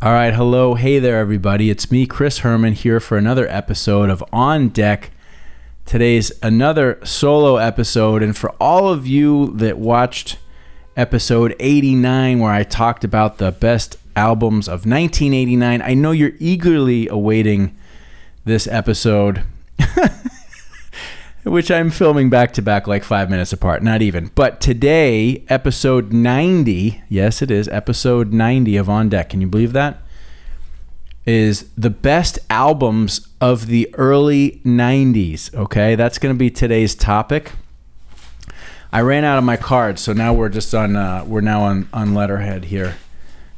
All right, hello, hey there, everybody. It's me, Chris Herman, here for another episode of On Deck. Today's another solo episode, and for all of you that watched episode 89, where I talked about the best albums of 1989, I know you're eagerly awaiting this episode, which I'm filming back-to-back like 5 minutes apart, not even. But today, episode 90, yes it is, episode 90 of On Deck, can you believe that? Is the best albums of the early 90s, okay? That's going to be today's topic. I ran out of my cards, so now we're just on, on letterhead here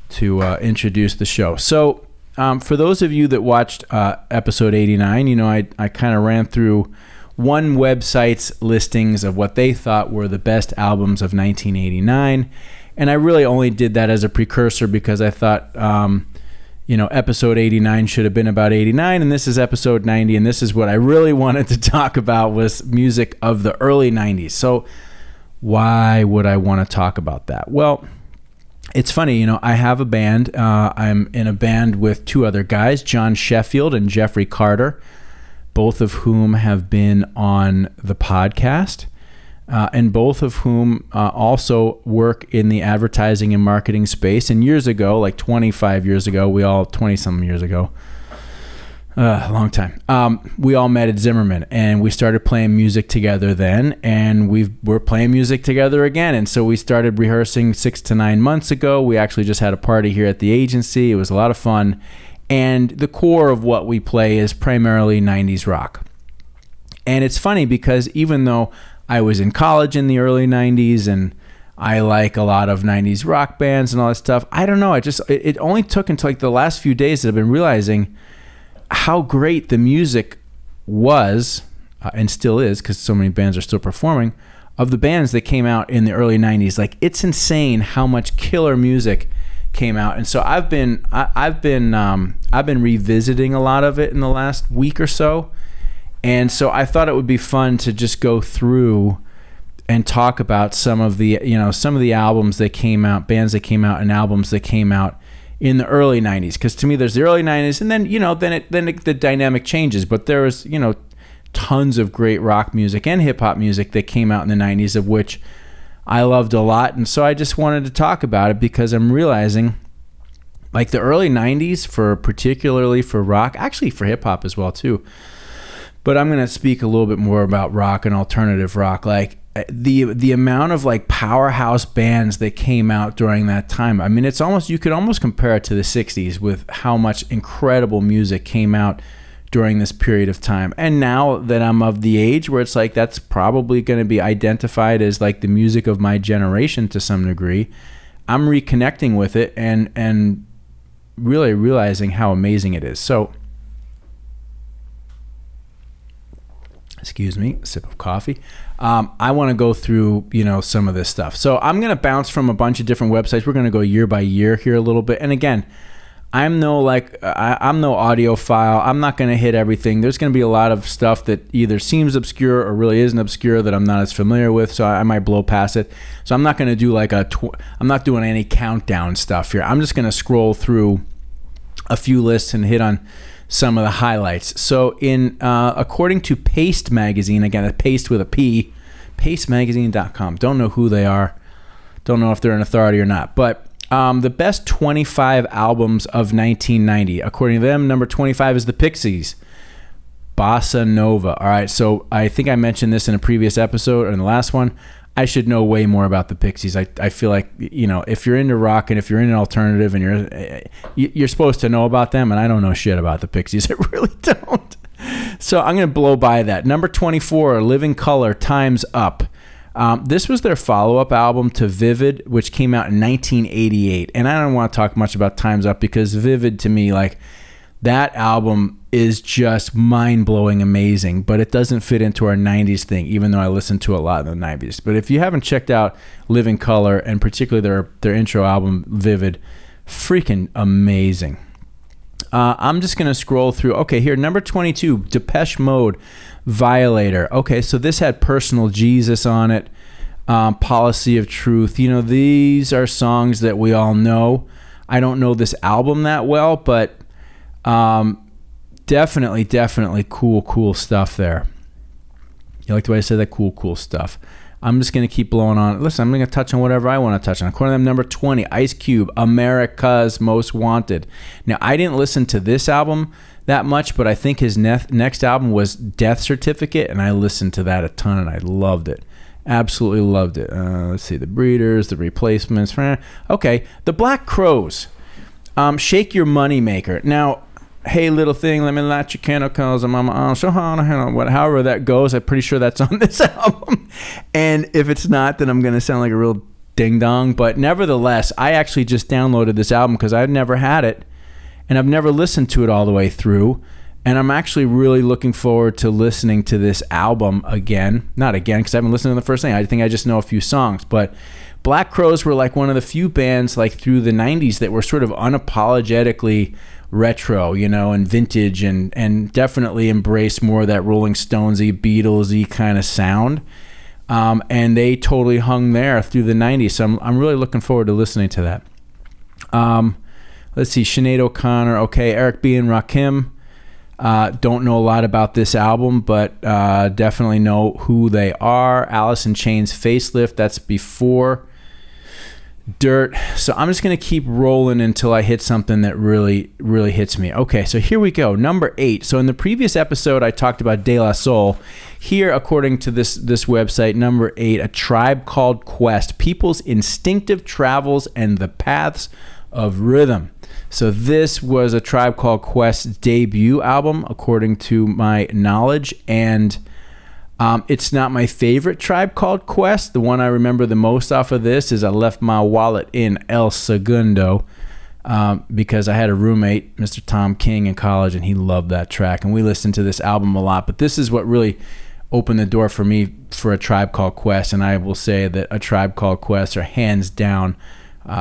to introduce the show. So for those of you that watched episode 89, you know, I kind of ran through one website's listings of what they thought were the best albums of 1989, and I really only did that as a precursor because I thought, episode 89 should have been about 89, and this is episode 90, and this is what I really wanted to talk about was music of the early 90s. So why would I want to talk about that? Well, it's funny, I have a band. I'm in a band with two other guys, John Sheffield and Jeffrey Carter, both of whom have been on the podcast, and both of whom also work in the advertising and marketing space. And years ago, like 25 years ago, 20-some years ago, a long time, we all met at Zimmerman, and we started playing music together then, and we're playing music together again. And so we started rehearsing 6 to 9 months ago. We actually just had a party here at the agency. It was a lot of fun. And the core of what we play is primarily 90s rock. And it's funny because even though I was in college in the early 90s and I like a lot of 90s rock bands and all that stuff, I don't know. It only took until like the last few days that I've been realizing how great the music was and still is, because so many bands are still performing, of the bands that came out in the early 90s. Like, it's insane how much killer music came out. And so I've been revisiting a lot of it in the last week or so, and so I thought it would be fun to just go through and talk about some of the albums that came out, bands that came out, and albums that came out in the early 90s. Because to me, there's the early 90s, and then the dynamic changes. But there was tons of great rock music and hip hop music that came out in the 90s, of which I loved a lot. And so I just wanted to talk about it because I'm realizing, like, the early 90s, particularly for rock, actually for hip hop as well too, but I'm going to speak a little bit more about rock and alternative rock, like the amount of like powerhouse bands that came out during that time. I mean, you could almost compare it to the 60s with how much incredible music came out during this period of time. And now that I'm of the age where it's like that's probably going to be identified as like the music of my generation to some degree, I'm reconnecting with it and really realizing how amazing it is. So, excuse me, a sip of coffee. I want to go through, some of this stuff. So I'm going to bounce from a bunch of different websites. We're going to go year by year here a little bit. And again, I'm no audiophile. I'm not going to hit everything. There's going to be a lot of stuff that either seems obscure or really isn't obscure that I'm not as familiar with, so I might blow past it. So I'm not going to do I'm not doing any countdown stuff here. I'm just going to scroll through a few lists and hit on some of the highlights. So according to Paste Magazine, again, Paste with a P, pastemagazine.com. Don't know who they are. Don't know if they're an authority or not, but the best 25 albums of 1990. According to them, number 25 is the Pixies, Bossa Nova. All right, so I think I mentioned this in a previous episode or in the last one. I should know way more about the Pixies. I feel like, if you're into rock and if you're into alternative and you're supposed to know about them, and I don't know shit about the Pixies. I really don't. So I'm going to blow by that. Number 24, Living Colour, Time's Up. This was their follow-up album to Vivid, which came out in 1988. And I don't want to talk much about Time's Up because Vivid, to me, like, that album is just mind-blowing amazing, but it doesn't fit into our 90s thing, even though I listened to a lot in the 90s. But if you haven't checked out Living Colour, and particularly their intro album, Vivid, freaking amazing. I'm just going to scroll through. Okay, here, number 22, Depeche Mode, Violator. Okay, so this had Personal Jesus on it, Policy of Truth. These are songs that we all know. I don't know this album that well, but definitely cool stuff there. You like the way I said that? Cool stuff. I'm just going to keep blowing on. Listen, I'm going to touch on whatever I want to touch on. According to them, number 20, Ice Cube, America's Most Wanted. Now, I didn't listen to this album that much, but I think his next album was Death Certificate, and I listened to that a ton, and I loved it. Absolutely loved it. Let's see, The Breeders, The Replacements. Okay, The Black Crowes, Shake Your Money Maker. Now, hey, little thing, let me light your candle, cause I'm however that goes. I'm pretty sure that's on this album. And if it's not, then I'm going to sound like a real ding-dong. But nevertheless, I actually just downloaded this album because I'd never had it, and I've never listened to it all the way through. And I'm actually really looking forward to listening to this album again. Not again, because I haven't listened to the first thing. I think I just know a few songs. But Black Crowes were like one of the few bands like through the 90s that were sort of unapologetically retro, and vintage, and definitely embraced more of that Rolling Stonesy, Beatlesy kind of sound. And they totally hung there through the 90s. So I'm really looking forward to listening to that. Let's see, Sinead O'Connor. Okay, Eric B. and Rakim. Don't know a lot about this album, but definitely know who they are. Alice in Chains, Facelift. That's before Dirt. So I'm just going to keep rolling until I hit something that really hits me. Okay, so here we go. Number 8. So in the previous episode, I talked about De La Soul. Here, according to this website, number 8, A Tribe Called Quest, People's Instinctive Travels and the Paths of Rhythm. So this was A Tribe Called Quest's debut album, according to my knowledge, and it's not my favorite Tribe Called Quest. The one I remember the most off of this is I Left My Wallet in El Segundo, because I had a roommate, Mr. Tom King, in college, and he loved that track, and we listened to this album a lot. But this is what really opened the door for me for A Tribe Called Quest, and I will say that A Tribe Called Quest are hands down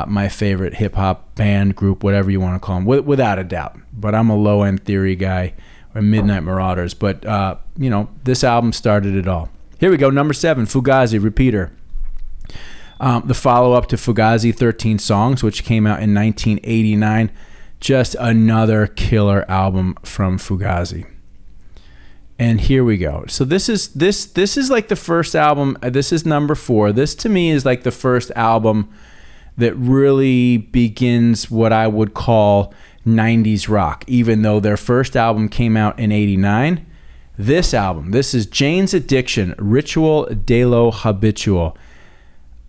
my favorite hip-hop band, group, whatever you want to call them, without a doubt. But I'm a low-end Theory guy, or Midnight Marauders. But, this album started it all. Here we go, number 7, Fugazi Repeater. The follow-up to Fugazi, 13 Songs, which came out in 1989. Just another killer album from Fugazi. And here we go. So this is like the first album. This is number 4. This, to me, is like the first album that really begins what I would call 90s rock, even though their first album came out in 89. This is Jane's Addiction, Ritual de lo Habitual.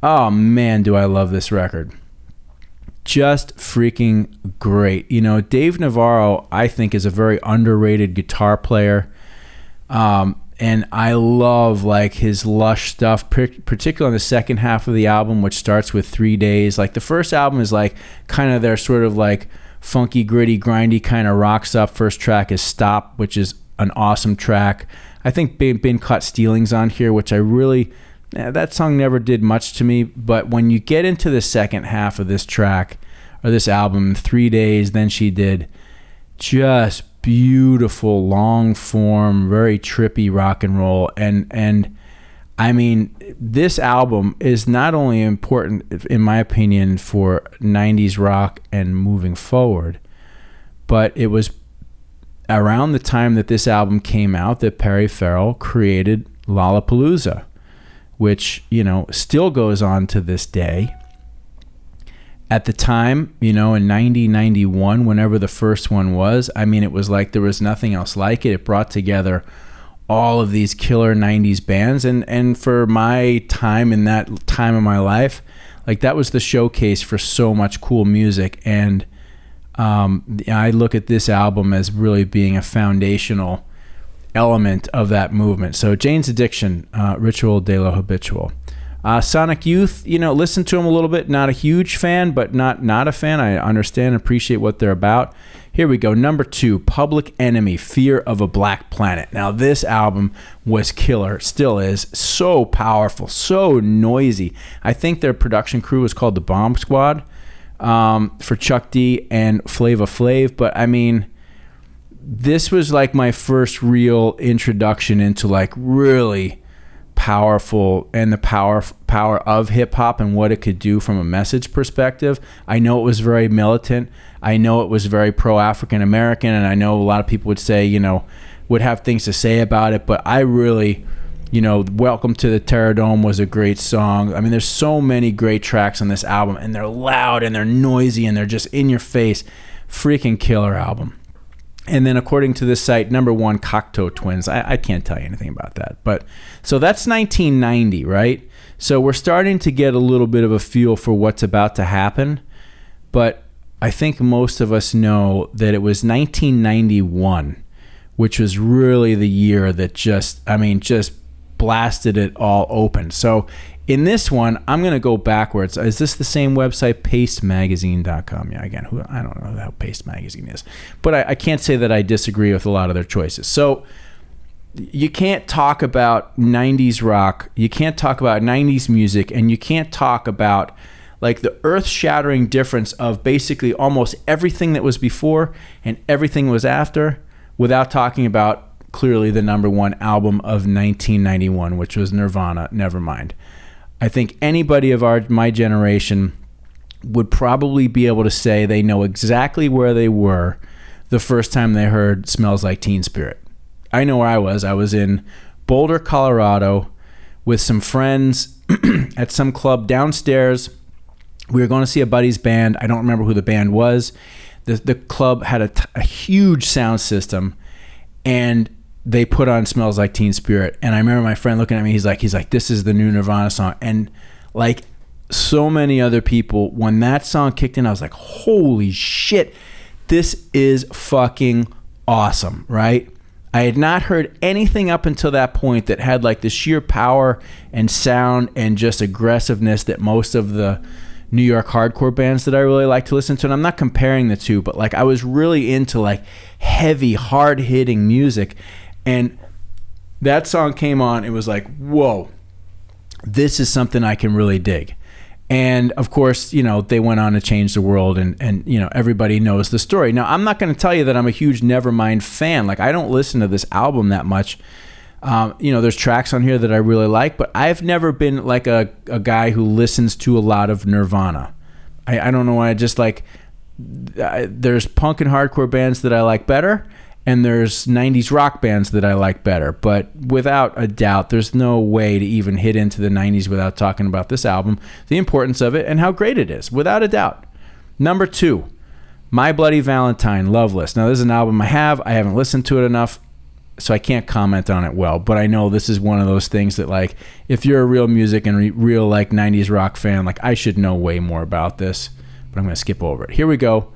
Oh man, do I love this record. Just freaking great. Dave Navarro, I think, is a very underrated guitar player. And I love like his lush stuff, particularly on the second half of the album, which starts with 3 Days. Like the first album is like kind of their sort of like funky, gritty, grindy kind of rock stuff. First track is Stop, which is an awesome track. I think Been Caught Stealing's on here, which I really, that song never did much to me. But when you get into the second half of this track or this album, 3 Days, Then She Did, just beautiful, long form, very trippy rock and roll. And I mean, this album is not only important, in my opinion, for 90s rock and moving forward, but it was around the time that this album came out that Perry Farrell created Lollapalooza, which, still goes on to this day. At the time, in 90, 91, whenever the first one was, I mean, it was like there was nothing else like it. It brought together all of these killer 90s bands. And for my time, in that time of my life, like that was the showcase for so much cool music. And I look at this album as really being a foundational element of that movement. So Jane's Addiction, Ritual de lo Habitual. Sonic Youth, listen to them a little bit. Not a huge fan, but not a fan. I understand and appreciate what they're about. Here we go. Number 2, Public Enemy, Fear of a Black Planet. Now, this album was killer. Still is. So powerful. So noisy. I think their production crew was called the Bomb Squad for Chuck D and Flava Flav. But, I mean, this was like my first real introduction into like really powerful, and the power of hip hop and what it could do from a message perspective. I know it was very militant. I know it was very pro-African American, and I know a lot of people would say, would have things to say about it, but I really, Welcome to the Terror Dome was a great song. I mean, there's so many great tracks on this album, and they're loud and they're noisy and they're just in your face. Freaking killer album. And then according to this site, number 1, Cocteau Twins. I can't tell you anything about that. But so that's 1990, right? So we're starting to get a little bit of a feel for what's about to happen. But I think most of us know that it was 1991, which was really the year that just blasted it all open. So in this one, I'm going to go backwards. Is this the same website, pastemagazine.com? Yeah, again, I don't know how Paste Magazine is. But I can't say that I disagree with a lot of their choices. So you can't talk about 90s rock, you can't talk about 90s music, and you can't talk about like the earth-shattering difference of basically almost everything that was before and everything was after without talking about clearly the number 1 album of 1991, which was Nirvana, Nevermind. I think anybody of my generation would probably be able to say they know exactly where they were the first time they heard Smells Like Teen Spirit. I know where I was. I was in Boulder, Colorado with some friends at some club downstairs. We were going to see a buddy's band. I don't remember who the band was. The club had a huge sound system, and they put on Smells Like Teen Spirit. And I remember my friend looking at me, he's like, this is the new Nirvana song. And like so many other people, when that song kicked in, I was like, holy shit, this is fucking awesome, right? I had not heard anything up until that point that had like the sheer power and sound and just aggressiveness that most of the New York hardcore bands that I really like to listen to. And I'm not comparing the two, but like I was really into like heavy, hard-hitting music. And that song came on, it was like, whoa, this is something I can really dig. And of course, they went on to change the world, and everybody knows the story. Now, I'm not going to tell you that I'm a huge Nevermind fan. Like, I don't listen to this album that much. There's tracks on here that I really like, but I've never been like a guy who listens to a lot of Nirvana. I don't know why. I just like, there's punk and hardcore bands that I like better, and there's 90s rock bands that I like better. But without a doubt, there's no way to even hit into the 90s without talking about this album, the importance of it, and how great it is, without a doubt. Number 2, My Bloody Valentine, Loveless. Now, this is an album I haven't listened to it enough, so I can't comment on it well. But I know this is one of those things that, like, if you're a real music and real, like, 90s rock fan, like, I should know way more about this. But I'm going to skip over it. Here we go.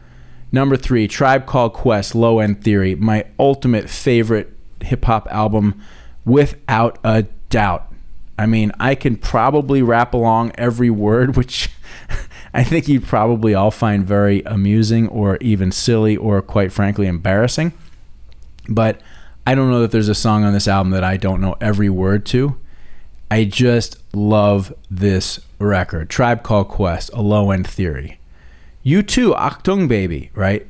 Number 3, Tribe Called Quest, Low End Theory, my ultimate favorite hip-hop album without a doubt. I mean, I can probably rap along every word, which I think you'd probably all find very amusing or even silly or, quite frankly, embarrassing. But I don't know that there's a song on this album that I don't know every word to. I just love this record. Tribe Called Quest, A Low End Theory. U2, Achtung Baby, right?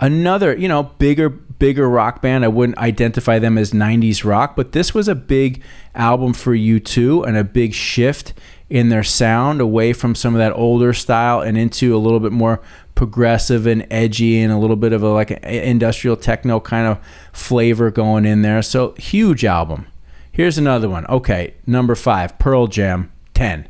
Another, bigger rock band. I wouldn't identify them as 90s rock, but this was a big album for U2 and a big shift in their sound away from some of that older style and into a little bit more progressive and edgy and a little bit of a like an industrial techno kind of flavor going in there. So huge album. Here's another one. Okay, number 5, Pearl Jam, 10.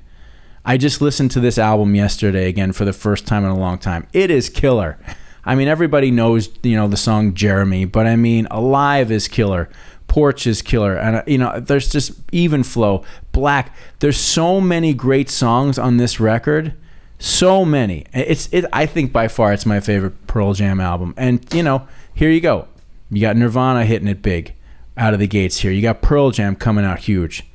I just listened to this album yesterday again for the first time in a long time. It is killer. I mean, everybody knows, the song Jeremy, but I mean, Alive is killer. Porch is killer. And, there's just Even Flow, Black. There's so many great songs on this record. So many. I think by far it's my favorite Pearl Jam album. And, here you go. You got Nirvana hitting it big out of the gates here. You got Pearl Jam coming out huge.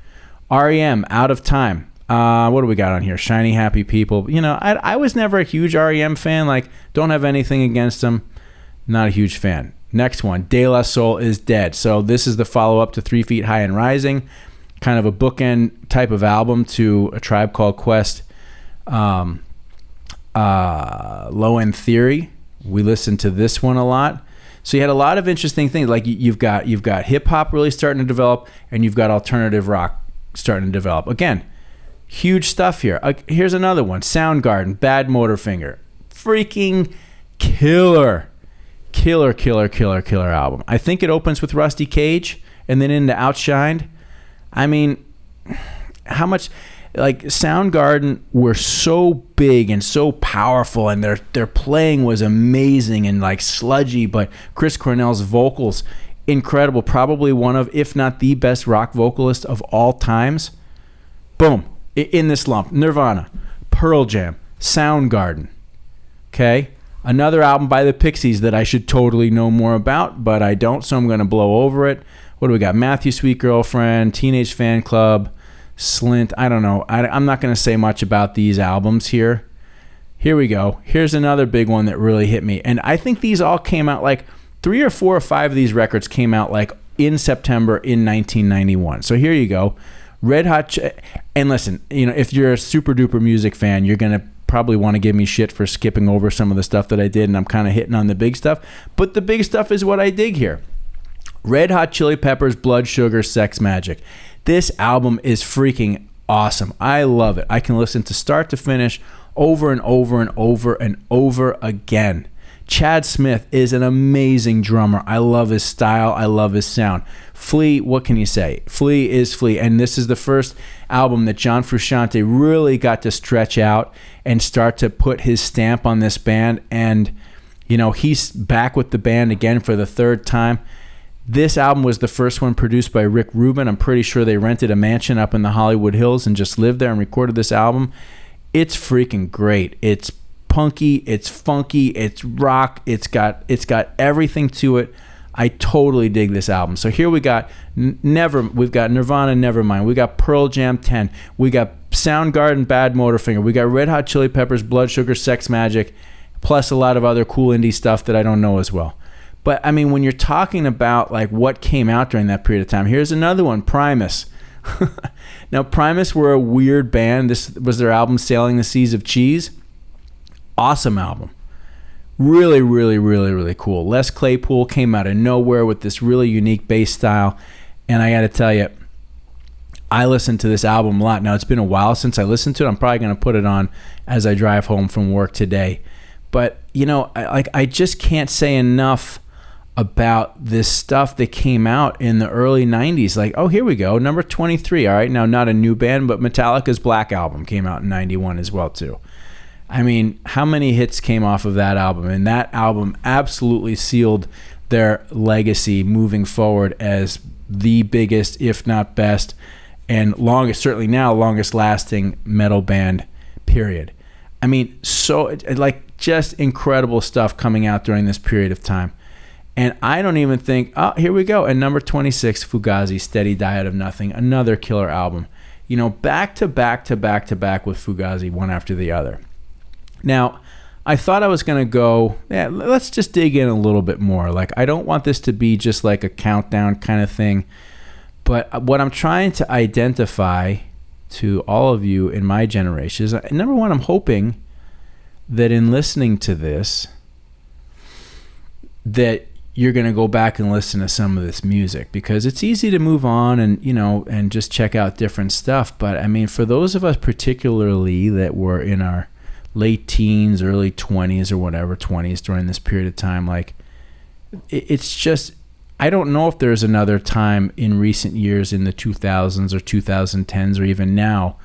REM, Out of Time. What do we got on here? Shiny Happy People. I was never a huge REM fan. Like, don't have anything against them. Not a huge fan. Next one, De La Soul is Dead. So this is the follow-up to 3 Feet High and Rising. Kind of a bookend type of album to A Tribe Called Quest. Low End Theory. We listened to this one a lot. So you had a lot of interesting things. Like you've got hip-hop really starting to develop, and you've got alternative rock starting to develop. Again, huge stuff here. Here's another one. Soundgarden, Bad Motorfinger. Freaking killer album. I think it opens with Rusty Cage and then into Outshined. I mean, how much... Like, Soundgarden were so big and so powerful, and their playing was amazing and like sludgy, but Chris Cornell's vocals, incredible. Probably one of, if not the best rock vocalist of all times. Boom. In this lump. Nirvana, Pearl Jam, Soundgarden. Okay? Another album by the Pixies that I should totally know more about, but I don't, so I'm going to blow over it. What do we got? Matthew Sweet Girlfriend, Teenage Fan Club, Slint. I don't know. I'm not going to say much about these albums here. Here we go. Here's another big one that really hit me. And I think these all came out like 3 or 4 or 5 of these records came out like in September in 1991. So here you go. Red Hot. And listen, you know, if you're a super duper music fan, you're going to probably want to give me shit for skipping over some of the stuff that I did, and I'm kind of hitting on the big stuff. But the big stuff is what I dig here. Red Hot Chili Peppers, Blood Sugar, Sex Magic. This album is freaking awesome. I love it. I can listen to start to finish over and over and over and over again. Chad Smith is an amazing drummer. I love his style. I love his sound. Flea, what can you say? Flea is Flea. And this is the first album that John Frusciante really got to stretch out and start to put his stamp on this band. And, you know, he's back with the band again for the 3rd time. This album was the first one produced by Rick Rubin. I'm pretty sure they rented a mansion up in the Hollywood Hills and just lived there and recorded this album. It's freaking great. It's punky, it's funky, it's rock, it's got everything to it. I totally dig this album. So here we've got Nirvana, Nevermind. We got Pearl Jam 10. We got Soundgarden, Bad Motorfinger. We got Red Hot Chili Peppers, Blood Sugar, Sex Magic, plus a lot of other cool indie stuff that I don't know as well. But, I mean, when you're talking about, like, what came out during that period of time, here's another one, Primus. Now, Primus were a weird band. This was their album, Sailing the Seas of Cheese. Awesome album. Really, really, really, really cool. Les Claypool came out of nowhere with this really unique bass style. And I got to tell you, I listened to this album a lot. Now, it's been a while since I listened to it. I'm probably going to put it on as I drive home from work today. But, you know, I just can't say enough about this stuff that came out in the early 90s. Like, oh, here we go, number 23. All right, now not a new band, but Metallica's Black Album came out in 91 as well too. I mean, how many hits came off of that album? And that album absolutely sealed their legacy moving forward as the biggest, if not best, and longest, certainly now, longest lasting metal band, period. I mean, so, like, just incredible stuff coming out during this period of time. And I don't even think, oh, here we go. And number 26, Fugazi, Steady Diet of Nothing, another killer album. You know, back to back with Fugazi, one after the other. Now, I thought I was going to go, yeah, let's just dig in a little bit more. Like, I don't want this to be just like a countdown kind of thing. But what I'm trying to identify to all of you in my generation is, number one, I'm hoping that in listening to this, that you're going to go back and listen to some of this music, because it's easy to move on and, you know, and just check out different stuff. But I mean, for those of us particularly that were in our late teens, early 20s or whatever, 20s during this period of time, like, it's just, I don't know if there's another time in recent years in the 2000s or 2010s or even now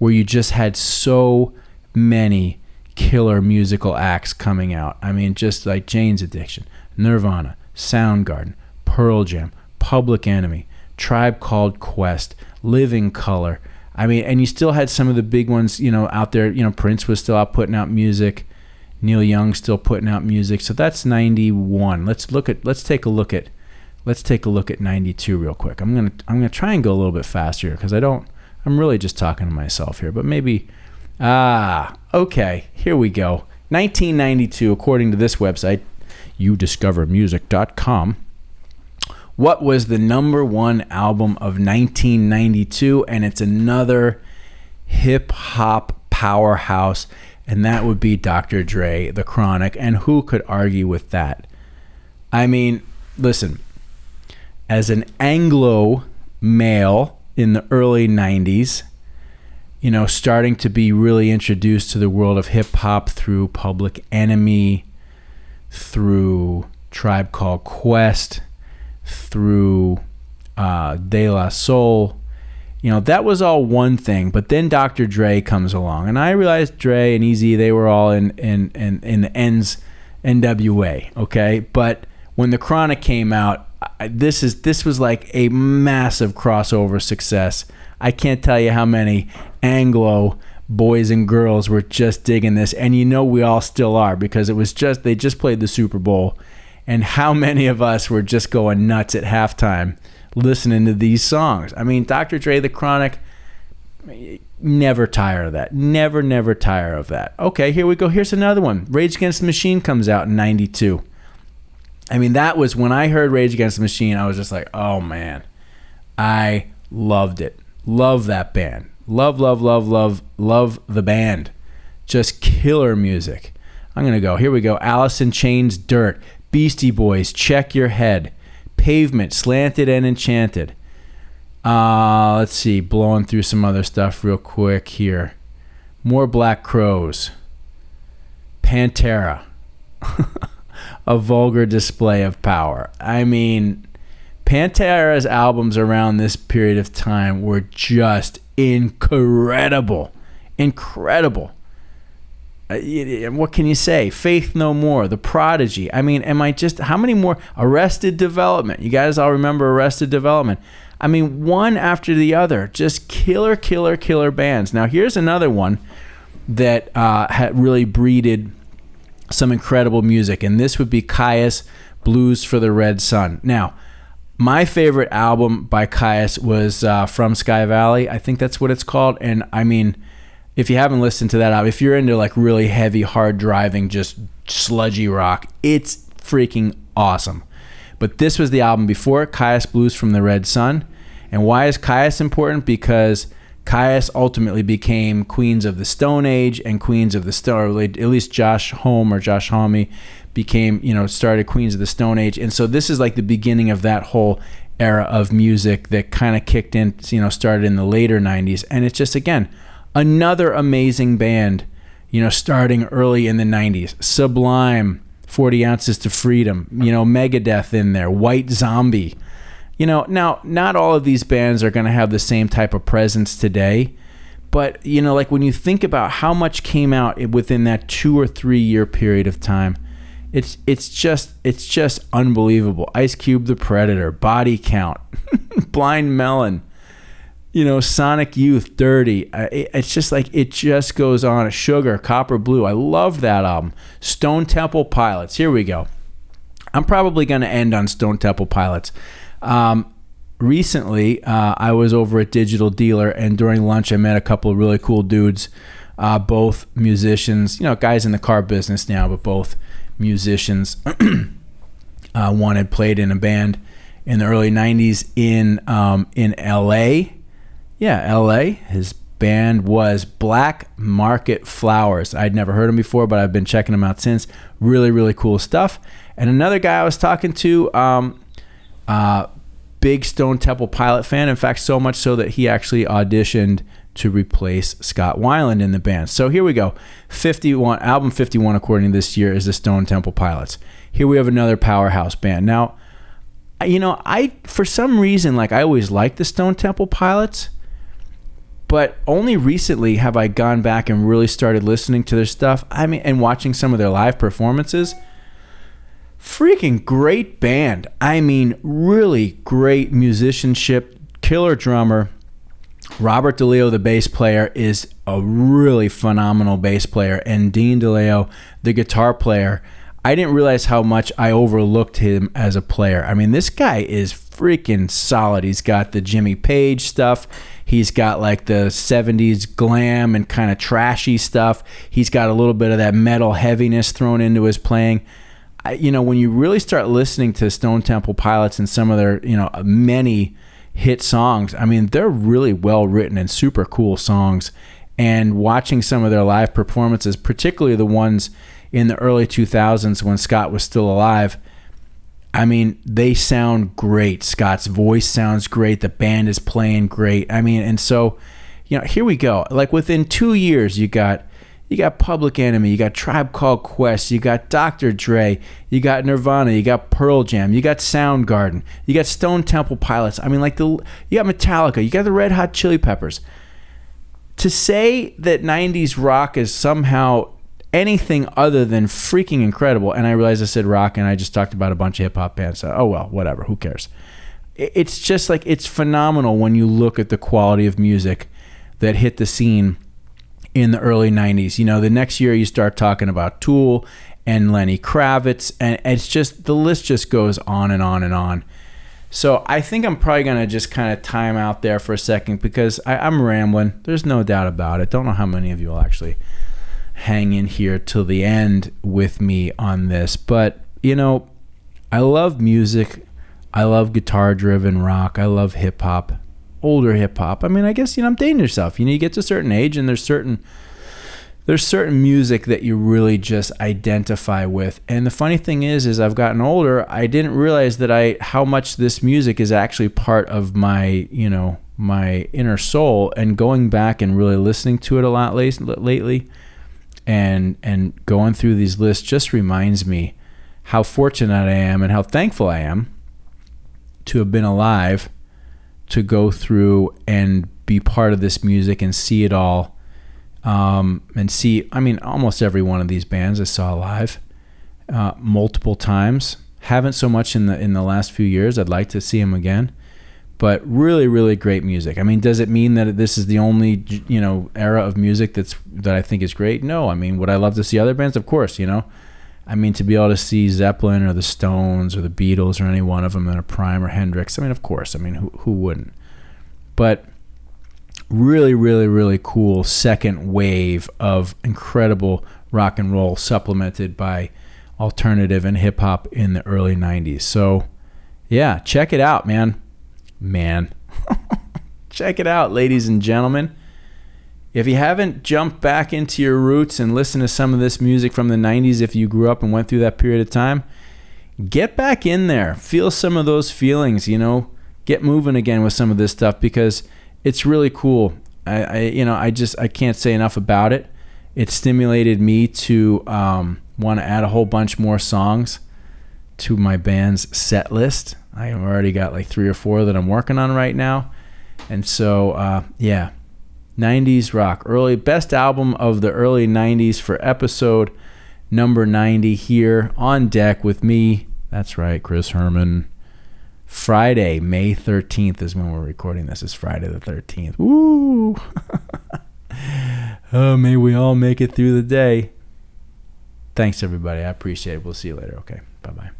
where you just had so many killer musical acts coming out. I mean, just like Jane's Addiction, Nirvana, Soundgarden, Pearl Jam, Public Enemy, Tribe Called Quest, Living Colour. I mean, and you still had some of the big ones, you know, out there. You know, Prince was still out putting out music. Neil Young still putting out music. So that's 91. Let's take a look at 92 real quick. I'm gonna try and go a little bit faster here because I'm really just talking to myself here, but maybe okay, here we go. 1992, according to this website, youdiscovermusic.com. What was the number one album of 1992? And it's another hip-hop powerhouse, and that would be Dr. Dre, The Chronic. And who could argue with that? I mean, listen, as an Anglo male in the early 90s, starting to be really introduced to the world of hip-hop through Public Enemy, through Tribe Called Quest, through De La Soul. That was all one thing. But then Dr. Dre comes along, and I realized Dre and Eazy, they were all in the ends, NWA, okay? But when the Chronic came out, this was like a massive crossover success. I can't tell you how many Anglo boys and girls were just digging this, and we all still are, because they just played the Super Bowl, and how many of us were just going nuts at halftime listening to these songs. I mean, Dr. Dre the Chronic, never tire of that. Never tire of that. Okay, here we go. Here's another one. Rage Against the Machine comes out in 92. I mean, that was when I heard Rage Against the Machine, I was just like, oh man, I loved it. Love that band. Love the band. Just killer music. I'm going to go. Here we go. Alice in Chains, Dirt. Beastie Boys, Check Your Head. Pavement, Slanted and Enchanted. Let's see. Blowing through some other stuff real quick here. More Black Crowes. Pantera. A Vulgar Display of Power. I mean, Pantera's albums around this period of time were just incredible. What can you say? Faith No More, The Prodigy. I mean, how many more? Arrested Development. You guys all remember Arrested Development. I mean, one after the other, just killer bands. Now, here's another one that had really breeded some incredible music, and this would be Caius, Blues for the Red Sun. Now, my favorite album by Caius was From Sky Valley. I think that's what it's called. And I mean, if you haven't listened to that album, if you're into like really heavy, hard driving, just sludgy rock, it's freaking awesome. But this was the album before it, Caius, Blues from the Red Sun. And why is Caius important? Because Caius ultimately became Queens of the Stone Age and Queens of the Stone, or at least Josh Homme became, started Queens of the Stone Age. And so this is like the beginning of that whole era of music that kind of kicked in, started in the later 90s. And it's just, again, another amazing band, starting early in the 90s. Sublime, 40 Ounces to Freedom, Megadeth in there, White Zombie. Now, not all of these bands are going to have the same type of presence today, but, like when you think about how much came out within that 2 or 3 year period of time, it's just unbelievable. Ice Cube, The Predator, Body Count, Blind Melon, Sonic Youth, Dirty. It's just like, it just goes on. Sugar, Copper Blue. I love that album. Stone Temple Pilots. Here we go. I'm probably going to end on Stone Temple Pilots. Recently, I was over at Digital Dealer, and during lunch, I met a couple of really cool dudes, both musicians, guys in the car business now, but both musicians. One had played in a band in the early 90s in LA. Yeah, LA. His band was Black Market Flowers. I'd never heard him before, but I've been checking him out since. Really cool stuff. And another guy I was talking to, big Stone Temple Pilot fan. In fact, so much so that he actually auditioned to replace Scott Weiland in the band. So here we go. Album 51, according to this year, is the Stone Temple Pilots. Here we have another powerhouse band. Now, I for some reason, I always liked the Stone Temple Pilots, but only recently have I gone back and really started listening to their stuff. And watching some of their live performances. Freaking great band. Really great musicianship, killer drummer. Robert DeLeo, the bass player, is a really phenomenal bass player, and Dean DeLeo, the guitar player, I didn't realize how much I overlooked him as a player. This guy is freaking solid. He's got the Jimmy Page stuff. He's got the 70s glam and kind of trashy stuff. He's got a little bit of that metal heaviness thrown into his playing. When you really start listening to Stone Temple Pilots and some of their, many hit songs, they're really well written and super cool songs. And watching some of their live performances, particularly the ones in the early 2000s when Scott was still alive, I mean, they sound great. Scott's voice sounds great. The band is playing great. I mean, and so, here we go. Like within 2 years, you got Public Enemy, you got Tribe Called Quest, you got Dr. Dre, you got Nirvana, you got Pearl Jam, you got Soundgarden, you got Stone Temple Pilots. I mean, you got Metallica, you got the Red Hot Chili Peppers. To say that 90s rock is somehow anything other than freaking incredible, and I realized I said rock and I just talked about a bunch of hip-hop bands. So, oh well, whatever, who cares? It's just like, it's phenomenal when you look at the quality of music that hit the scene in the early 90s. The next year you start talking about Tool and Lenny Kravitz, and it's just, the list just goes on and on and on. So I think I'm probably going to just kind of time out there for a second, because I'm rambling. There's no doubt about it. Don't know how many of you will actually hang in here till the end with me on this. But, I love music. I love guitar-driven rock. I love hip-hop. Older hip-hop. I mean, I guess, I'm dating yourself. You get to a certain age, and there's certain music that you really just identify with. And the funny thing is as I've gotten older, I didn't realize that how much this music is actually part of my, my inner soul. And going back and really listening to it a lot lately, and going through these lists just reminds me how fortunate I am and how thankful I am to have been alive to go through and be part of this music and see it all, and see, I mean, almost every one of these bands I saw live multiple times. Haven't so much in the last few years. I'd like to see them again, but really, really great music. I mean, does it mean that this is the only, era of music that I think is great? No. I mean, would I love to see other bands? Of course, I mean, to be able to see Zeppelin or the Stones or the Beatles or any one of them in a prime, or Hendrix, I mean, of course. I mean, who wouldn't? But really, really, really cool second wave of incredible rock and roll, supplemented by alternative and hip hop in the early 90s. So yeah, check it out, man. Check it out, ladies and gentlemen. If you haven't jumped back into your roots and listened to some of this music from the 90s, if you grew up and went through that period of time, get back in there. Feel some of those feelings, get moving again with some of this stuff, because it's really cool. I can't say enough about it. It stimulated me to want to add a whole bunch more songs to my band's set list. I've already got like 3 or 4 that I'm working on right now. And so, 90s rock, best album of the early 90s for episode number 90 here on deck with me. That's right, Chris Herman. Friday, May 13th is when we're recording this. It's Friday the 13th. Woo! Oh, may we all make it through the day. Thanks, everybody. I appreciate it. We'll see you later. Okay, bye-bye.